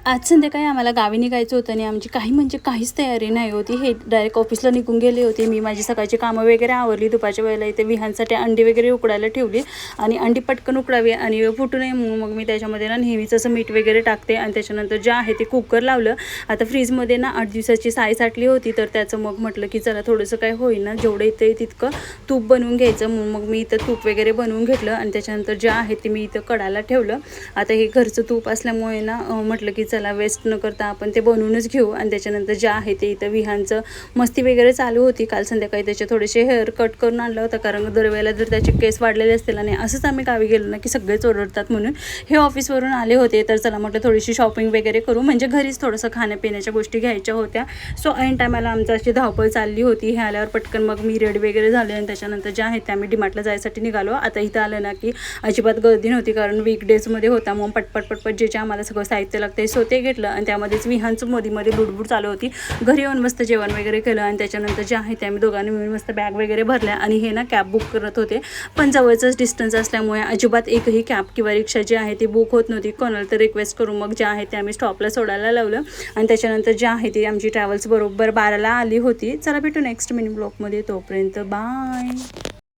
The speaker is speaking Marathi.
आज संध्याकाळी आम्हाला गावी निघायचं होतं आणि आमची काही म्हणजे काहीच तयारी नाही होती. हे डायरेक्ट ऑफिसला निघून गेले होते. मी माझी सकाळची कामं वगैरे आवरली. दुपारच्या वेळेला इथे विहांसाठी अंडी वगैरे उकडायला ठेवली आणि अंडी पटकन उकडावी आणि फुटू नये म्हणून मग मी त्याच्यामध्ये ना नेहमीच असं मीठ वगैरे टाकते आणि त्याच्यानंतर जे आहे ते कुकर लावलं. आता फ्रीजमध्ये ना 8 दिवसाची साय साठली होती, तर त्याचं मग म्हटलं की चला थोडंसं काय होईल ना, जेवढं इथे तितकं तूप बनवून घ्यायचं. म्हणून मग मी इथं तूप वगैरे बनवून घेतलं आणि त्याच्यानंतर जे आहे ते मी इथं कढायला ठेवलं. आता हे घरचं तूप असल्यामुळे ना म्हटलं की चला वेस्ट न करता आपण ते बनवूनच घेऊ. आणि त्याच्यानंतर जे आहे ते इथं विहांचं मस्ती वगैरे चालू होती. काल संध्याकाळी त्याचे थोडेसे हेअर कट करून आणलं होतं, कारण दरवेळेला जर त्याचे केस वाढलेले असतील आणि असंच आम्ही गावी गेलो ना की सगळेच ओरडतात. म्हणून हे ऑफिसवरून आले होते, तर चला म्हटलं थोडीशी शॉपिंग वगैरे करू, म्हणजे घरीच थोडंसं खाण्यापिण्याच्या गोष्टी घ्यायच्या होत्या. सो ऐन टायमाला आमची अशी धावपळ चालली होती. हे आल्यावर पटकन मग मी रेडी वगैरे झाले आणि त्याच्यानंतर जे आहे ते आम्ही डीमार्टला जायसाठी निघालो. आता इथं आलं ना की अजिबात गर्दी नव्हती, कारण वीकडेजमध्ये होता. मग पटपट जे आम्हाला सगळं साहित्य लागतं सो ते घेतलं आणि त्यामध्येच विहांचं मध्ये लुडबुड चालू होती. घरी येऊन मस्त जेवण वगैरे केलं आणि त्याच्यानंतर जे आहे ते आम्ही दोघांनी मिळून मस्त बॅग वगैरे भरल्या. आणि हे ना कॅब बुक करत होते, पण जवळचंच डिस्टन्स असल्यामुळे अजिबात एकही कॅब किंवा रिक्षा जी आहे ती बुक होत नव्हती. कोणाला तर रिक्वेस्ट करून मग जे आहे ते आम्ही स्टॉपला सोडायला लावलं आणि त्याच्यानंतर जे आहे ती आमची ट्रॅव्हल्स बरोबर 12ला आली होती. चला भेटू नेक्स्ट मिनी ब्लॉगमध्ये, तोपर्यंत बाय.